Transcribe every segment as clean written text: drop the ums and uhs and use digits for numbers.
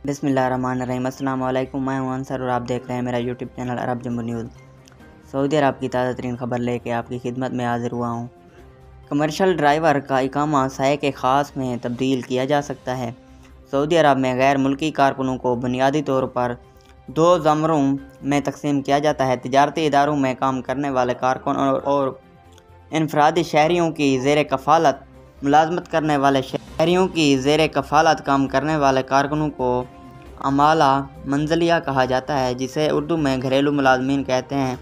بسم اللہ الرحمن الرحیم۔ السلام علیکم، میں ہوں انصر اور آپ دیکھ رہے ہیں میرا یوٹیوب چینل عرب جمبو نیوز۔ سعودی عرب کی تازہ ترین خبر لے کے آپ کی خدمت میں حاضر ہوا ہوں۔ کمرشل ڈرائیور کا اقامہ سائق خاص میں تبدیل کیا جا سکتا ہے۔ سعودی عرب میں غیر ملکی کارکنوں کو بنیادی طور پر دو زمروں میں تقسیم کیا جاتا ہے: تجارتی اداروں میں کام کرنے والے کارکن اور انفرادی شہریوں کی زیر کفالت ملازمت کرنے والے شہریوں کی زیر کفالت کام کرنے والے کارکنوں کو عمالہ منزلیہ کہا جاتا ہے، جسے اردو میں گھریلو ملازمین کہتے ہیں۔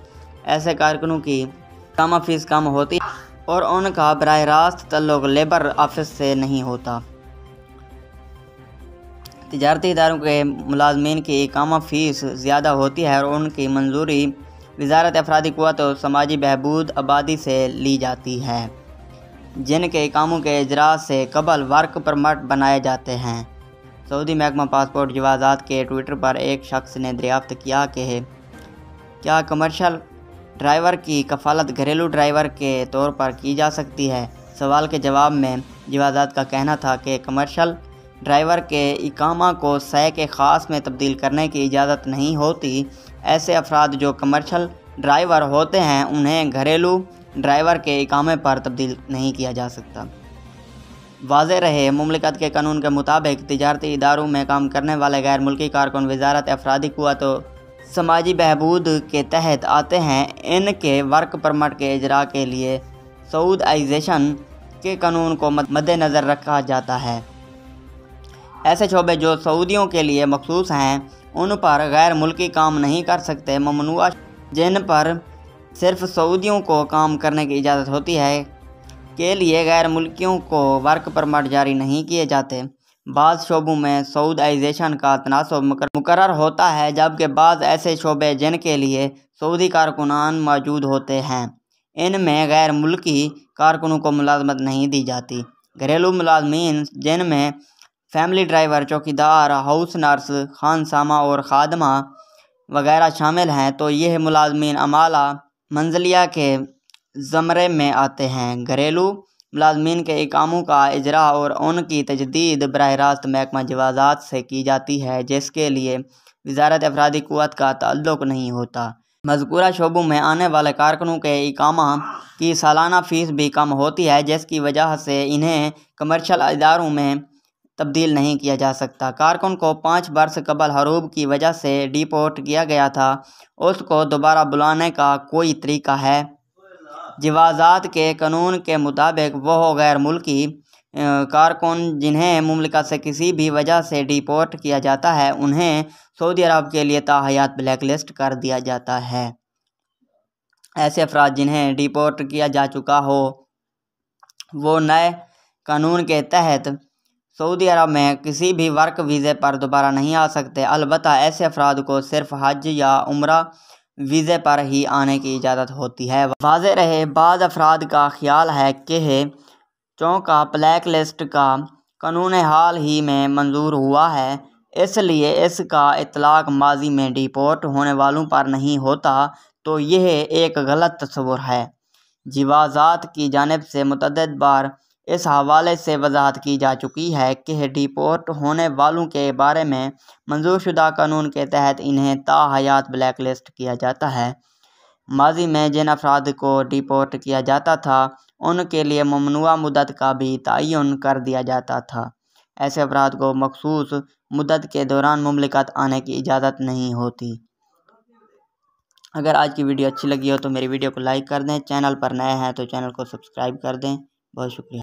ایسے کارکنوں کی اقامہ فیس کم ہوتی ہے اور ان کا براہ راست تعلق لیبر آفس سے نہیں ہوتا۔ تجارتی اداروں کے ملازمین کی اقامہ فیس زیادہ ہوتی ہے اور ان کی منظوری وزارت افرادی قوت و سماجی بہبود آبادی سے لی جاتی ہے، جن کے اقاموں کے اجراء سے قبل ورک پرمٹ بنائے جاتے ہیں۔ سعودی محکمہ پاسپورٹ جوازات کے ٹویٹر پر ایک شخص نے دریافت کیا کہ کیا کمرشل ڈرائیور کی کفالت گھریلو ڈرائیور کے طور پر کی جا سکتی ہے؟ سوال کے جواب میں جوازات کا کہنا تھا کہ کمرشل ڈرائیور کے اقامہ کو سائق خاص میں تبدیل کرنے کی اجازت نہیں ہوتی۔ ایسے افراد جو کمرشل ڈرائیور ہوتے ہیں انہیں گھریلو ڈرائیور کے اقامے پر تبدیل نہیں کیا جا سکتا۔ واضح رہے، مملکت کے قانون کے مطابق تجارتی اداروں میں کام کرنے والے غیر ملکی کارکن وزارت افرادی قوت و سماجی بہبود کے تحت آتے ہیں۔ ان کے ورک پرمٹ کے اجراء کے لیے سعودائزیشن کے قانون کو مد نظر رکھا جاتا ہے۔ ایسے شعبے جو سعودیوں کے لیے مخصوص ہیں ان پر غیر ملکی کام نہیں کر سکتے۔ ممنوعہ جن پر صرف سعودیوں کو کام کرنے کی اجازت ہوتی ہے کے لیے غیر ملکیوں کو ورک پرمٹ جاری نہیں کیے جاتے۔ بعض شعبوں میں سعودائزیشن کا تناسب مقرر ہوتا ہے، جبکہ بعض ایسے شعبے جن کے لیے سعودی کارکنان موجود ہوتے ہیں ان میں غیر ملکی کارکنوں کو ملازمت نہیں دی جاتی۔ گھریلو ملازمین، جن میں فیملی ڈرائیور، چوکیدار، ہاؤس نرس، خانسامہ اور خادمہ وغیرہ شامل ہیں، تو یہ ملازمین عمالہ منزلیہ کے زمرے میں آتے ہیں۔ گھریلو ملازمین کے اقاموں کا اجراء اور ان کی تجدید براہ راست محکمہ جوازات سے کی جاتی ہے، جس کے لیے وزارت افرادی قوت کا تعلق نہیں ہوتا۔ مذکورہ شعبوں میں آنے والے کارکنوں کے اقامہ کی سالانہ فیس بھی کم ہوتی ہے، جس کی وجہ سے انہیں کمرشل اداروں میں تبدیل نہیں کیا جا سکتا۔ کارکن کو 5 برس قبل حروب کی وجہ سے ڈیپورٹ کیا گیا تھا، اس کو دوبارہ بلانے کا کوئی طریقہ ہے؟ جوازات کے قانون کے مطابق وہ غیر ملکی کارکن جنہیں مملکت سے کسی بھی وجہ سے ڈیپورٹ کیا جاتا ہے انہیں سعودی عرب کے لیے تا حیات بلیک لسٹ کر دیا جاتا ہے۔ ایسے افراد جنہیں ڈیپورٹ کیا جا چکا ہو وہ نئے قانون کے تحت سعودی عرب میں کسی بھی ورک ویزے پر دوبارہ نہیں آ سکتے۔ البتہ ایسے افراد کو صرف حج یا عمرہ ویزے پر ہی آنے کی اجازت ہوتی ہے۔ واضح رہے، بعض افراد کا خیال ہے کہ چونکہ بلیک لسٹ کا قانون حال ہی میں منظور ہوا ہے، اس لیے اس کا اطلاق ماضی میں ڈیپورٹ ہونے والوں پر نہیں ہوتا، تو یہ ایک غلط تصور ہے۔ جوازات کی جانب سے متعدد بار اس حوالے سے وضاحت کی جا چکی ہے کہ ڈیپورٹ ہونے والوں کے بارے میں منظور شدہ قانون کے تحت انہیں تا حیات بلیک لسٹ کیا جاتا ہے۔ ماضی میں جن افراد کو ڈیپورٹ کیا جاتا تھا ان کے لیے ممنوعہ مدت کا بھی تعین کر دیا جاتا تھا۔ ایسے افراد کو مخصوص مدت کے دوران مملکت آنے کی اجازت نہیں ہوتی۔ اگر آج کی ویڈیو اچھی لگی ہو تو میری ویڈیو کو لائک کر دیں، چینل پر نئے ہیں تو چینل کو سبسکرائب کر دیں۔ بہت شکریہ۔